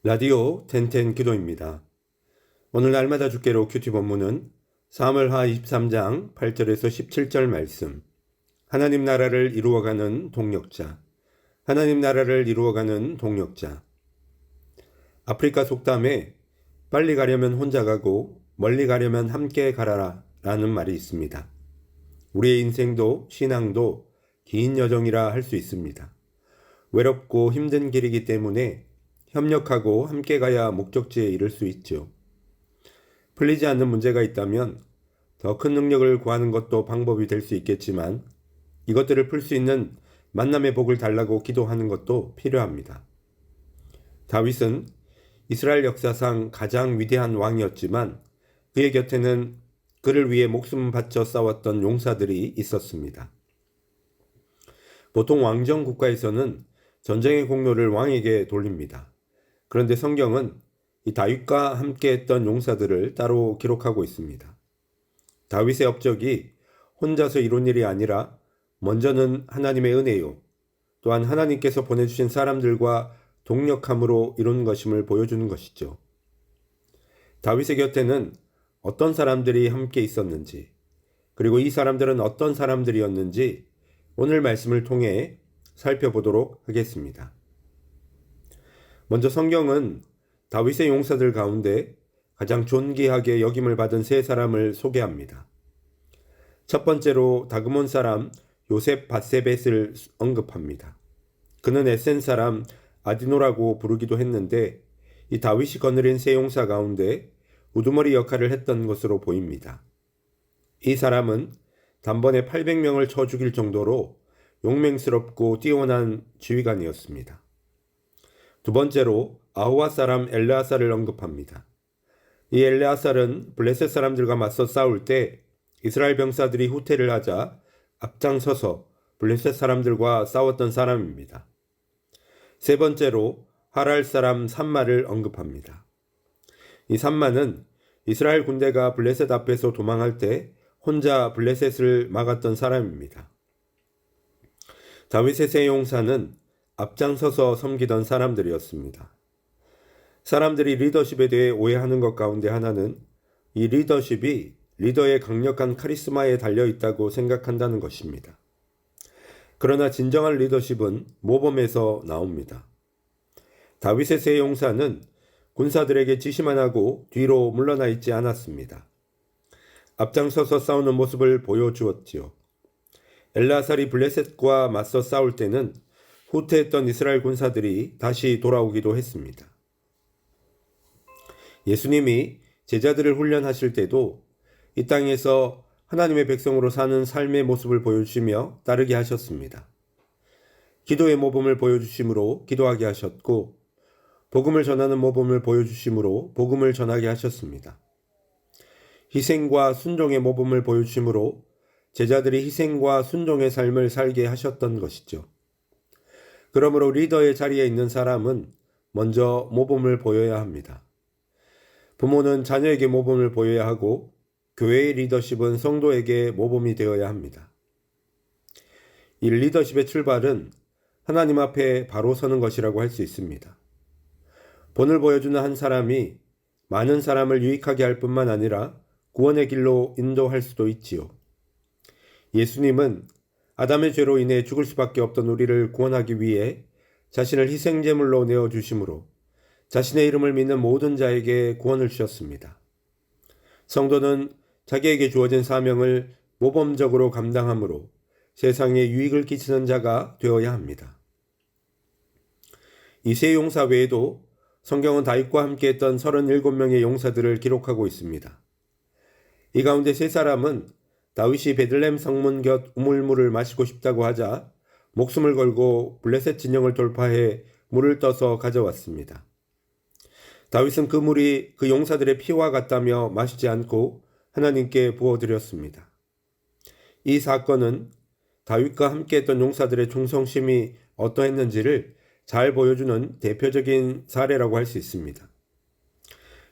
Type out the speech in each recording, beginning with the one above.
라디오 텐텐 기도입니다. 오늘 날마다 주께로 큐티 본문은 사무엘하 23장 8절에서 17절 말씀. 하나님 나라를 이루어가는 동력자. 하나님 나라를 이루어가는 동력자. 아프리카 속담에 빨리 가려면 혼자 가고 멀리 가려면 함께 가라라 라는 말이 있습니다. 우리의 인생도 신앙도 긴 여정이라 할 수 있습니다. 외롭고 힘든 길이기 때문에 협력하고 함께 가야 목적지에 이를 수 있죠. 풀리지 않는 문제가 있다면 더 큰 능력을 구하는 것도 방법이 될 수 있겠지만 이것들을 풀 수 있는 만남의 복을 달라고 기도하는 것도 필요합니다. 다윗은 이스라엘 역사상 가장 위대한 왕이었지만 그의 곁에는 그를 위해 목숨 바쳐 싸웠던 용사들이 있었습니다. 보통 왕정 국가에서는 전쟁의 공로를 왕에게 돌립니다. 그런데 성경은 이 다윗과 함께 했던 용사들을 따로 기록하고 있습니다. 다윗의 업적이 혼자서 이룬 일이 아니라 먼저는 하나님의 은혜요. 또한 하나님께서 보내주신 사람들과 동력함으로 이룬 것임을 보여주는 것이죠. 다윗의 곁에는 어떤 사람들이 함께 있었는지, 그리고 이 사람들은 어떤 사람들이었는지 오늘 말씀을 통해 살펴보도록 하겠습니다. 먼저 성경은 다윗의 용사들 가운데 가장 존귀하게 여김을 받은 세 사람을 소개합니다. 첫 번째로 다그몬 사람 요셉 바세벳을 언급합니다. 그는 에센 사람 아디노라고 부르기도 했는데 이 다윗이 거느린 세 용사 가운데 우두머리 역할을 했던 것으로 보입니다. 이 사람은 단번에 800명을 쳐 죽일 정도로 용맹스럽고 뛰어난 지휘관이었습니다. 두 번째로 아호와 사람 엘르아살을 언급합니다. 이 엘르아살은 블레셋 사람들과 맞서 싸울 때 이스라엘 병사들이 후퇴를 하자 앞장서서 블레셋 사람들과 싸웠던 사람입니다. 세 번째로 하랄 사람 삼마를 언급합니다. 이 삼마는 이스라엘 군대가 블레셋 앞에서 도망할 때 혼자 블레셋을 막았던 사람입니다. 다윗의 세 용사는 앞장서서 섬기던 사람들이었습니다. 사람들이 리더십에 대해 오해하는 것 가운데 하나는 이 리더십이 리더의 강력한 카리스마에 달려있다고 생각한다는 것입니다. 그러나 진정한 리더십은 모범에서 나옵니다. 다윗의 세 용사는 군사들에게 지시만 하고 뒤로 물러나 있지 않았습니다. 앞장서서 싸우는 모습을 보여주었지요. 엘르아살이 블레셋과 맞서 싸울 때는 후퇴했던 이스라엘 군사들이 다시 돌아오기도 했습니다. 예수님이 제자들을 훈련하실 때도 이 땅에서 하나님의 백성으로 사는 삶의 모습을 보여주시며 따르게 하셨습니다. 기도의 모범을 보여주심으로 기도하게 하셨고 복음을 전하는 모범을 보여주심으로 복음을 전하게 하셨습니다. 희생과 순종의 모범을 보여주심으로 제자들이 희생과 순종의 삶을 살게 하셨던 것이죠. 그러므로 리더의 자리에 있는 사람은 먼저 모범을 보여야 합니다. 부모는 자녀에게 모범을 보여야 하고 교회의 리더십은 성도에게 모범이 되어야 합니다. 이 리더십의 출발은 하나님 앞에 바로 서는 것이라고 할 수 있습니다. 본을 보여주는 한 사람이 많은 사람을 유익하게 할 뿐만 아니라 구원의 길로 인도할 수도 있지요. 예수님은 아담의 죄로 인해 죽을 수밖에 없던 우리를 구원하기 위해 자신을 희생제물로 내어주심으로 자신의 이름을 믿는 모든 자에게 구원을 주셨습니다. 성도는 자기에게 주어진 사명을 모범적으로 감당함으로 세상에 유익을 끼치는 자가 되어야 합니다. 이 세 용사 외에도 성경은 다윗과 함께했던 37명의 용사들을 기록하고 있습니다. 이 가운데 세 사람은 다윗이 베들레헴 성문 곁 우물물을 마시고 싶다고 하자 목숨을 걸고 블레셋 진영을 돌파해 물을 떠서 가져왔습니다. 다윗은 그 물이 그 용사들의 피와 같다며 마시지 않고 하나님께 부어드렸습니다. 이 사건은 다윗과 함께했던 용사들의 충성심이 어떠했는지를 잘 보여주는 대표적인 사례라고 할 수 있습니다.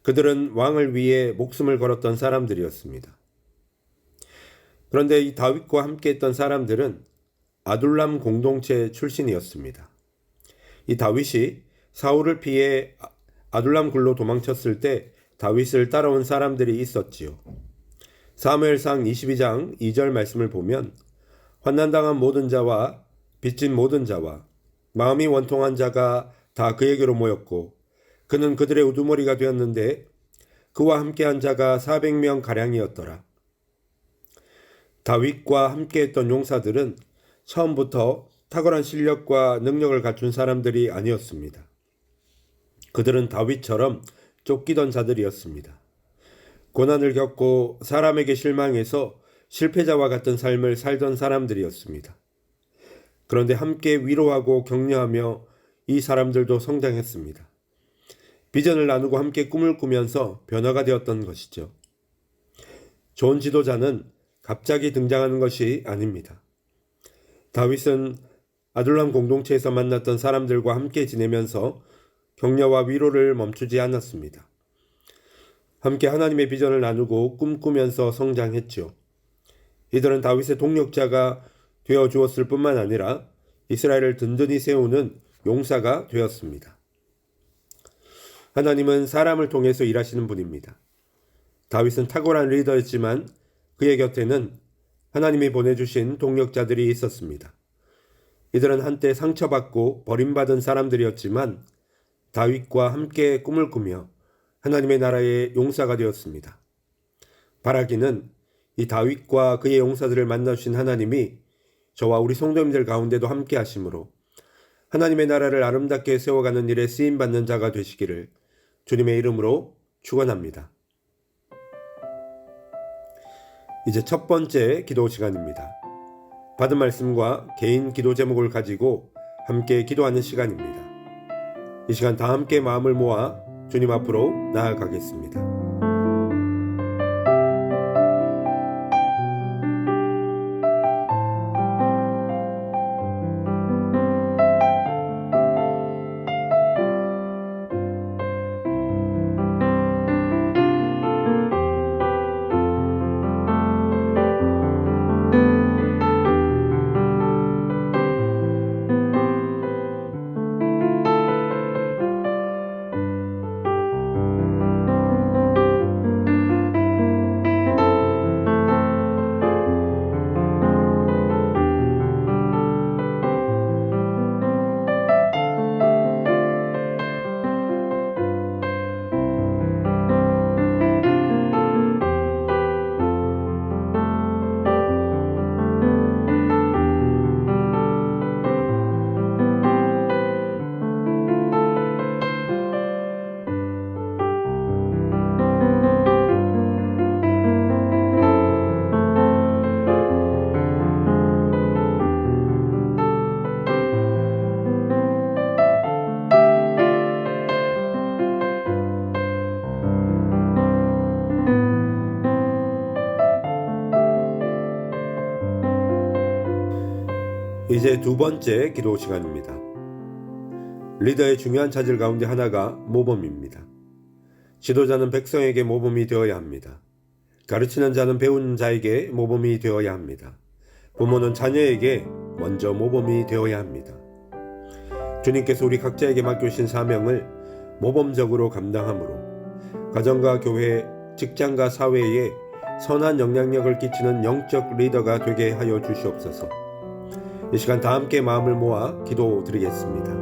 그들은 왕을 위해 목숨을 걸었던 사람들이었습니다. 그런데 이 다윗과 함께했던 사람들은 아둘람 공동체 출신이었습니다. 이 다윗이 사울을 피해 아둘람 굴로 도망쳤을 때 다윗을 따라온 사람들이 있었지요. 사무엘상 22장 2절 말씀을 보면 환난당한 모든 자와 빚진 모든 자와 마음이 원통한 자가 다 그에게로 모였고 그는 그들의 우두머리가 되었는데 그와 함께한 자가 400명 가량이었더라. 다윗과 함께했던 용사들은 처음부터 탁월한 실력과 능력을 갖춘 사람들이 아니었습니다. 그들은 다윗처럼 쫓기던 자들이었습니다. 고난을 겪고 사람에게 실망해서 실패자와 같은 삶을 살던 사람들이었습니다. 그런데 함께 위로하고 격려하며 이 사람들도 성장했습니다. 비전을 나누고 함께 꿈을 꾸면서 변화가 되었던 것이죠. 좋은 지도자는 갑자기 등장하는 것이 아닙니다. 다윗은 아둘람 공동체에서 만났던 사람들과 함께 지내면서 격려와 위로를 멈추지 않았습니다. 함께 하나님의 비전을 나누고 꿈꾸면서 성장했죠. 이들은 다윗의 동력자가 되어 주었을 뿐만 아니라 이스라엘을 든든히 세우는 용사가 되었습니다. 하나님은 사람을 통해서 일하시는 분입니다. 다윗은 탁월한 리더였지만 그의 곁에는 하나님이 보내주신 동력자들이 있었습니다. 이들은 한때 상처받고 버림받은 사람들이었지만 다윗과 함께 꿈을 꾸며 하나님의 나라의 용사가 되었습니다. 바라기는 이 다윗과 그의 용사들을 만나주신 하나님이 저와 우리 성도님들 가운데도 함께 하심으로 하나님의 나라를 아름답게 세워가는 일에 쓰임받는 자가 되시기를 주님의 이름으로 축원합니다. 이제 첫 번째 기도 시간입니다. 받은 말씀과 개인 기도 제목을 가지고 함께 기도하는 시간입니다. 이 시간 다 함께 마음을 모아 주님 앞으로 나아가겠습니다. 이제 두 번째 기도 시간입니다. 리더의 중요한 차질 가운데 하나가 모범입니다. 지도자는 백성에게 모범이 되어야 합니다. 가르치는 자는 배우는 자에게 모범이 되어야 합니다. 부모는 자녀에게 먼저 모범이 되어야 합니다. 주님께서 우리 각자에게 맡겨주신 사명을 모범적으로 감당함으로 가정과 교회, 직장과 사회에 선한 영향력을 끼치는 영적 리더가 되게 하여 주시옵소서. 이 시간 다 함께 마음을 모아 기도드리겠습니다.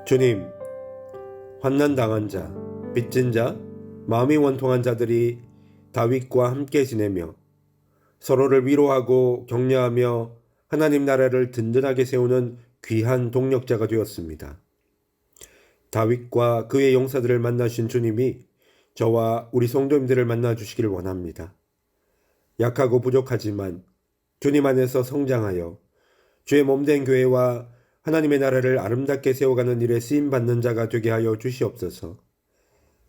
주님, 환난 당한 자, 빚진 자, 마음이 원통한 자들이 다윗과 함께 지내며 서로를 위로하고 격려하며 하나님 나라를 든든하게 세우는 귀한 동력자가 되었습니다. 다윗과 그의 용사들을 만나신 주님이 저와 우리 성도님들을 만나 주시기를 원합니다. 약하고 부족하지만 주님 안에서 성장하여 주의 몸된 교회와 하나님의 나라를 아름답게 세워가는 일에 쓰임받는 자가 되게 하여 주시옵소서.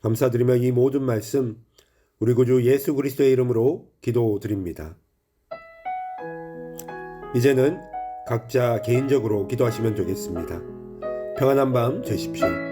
감사드리며 이 모든 말씀 우리 구주 예수 그리스도의 이름으로 기도드립니다. 이제는 각자 개인적으로 기도하시면 되겠습니다. 평안한 밤 되십시오.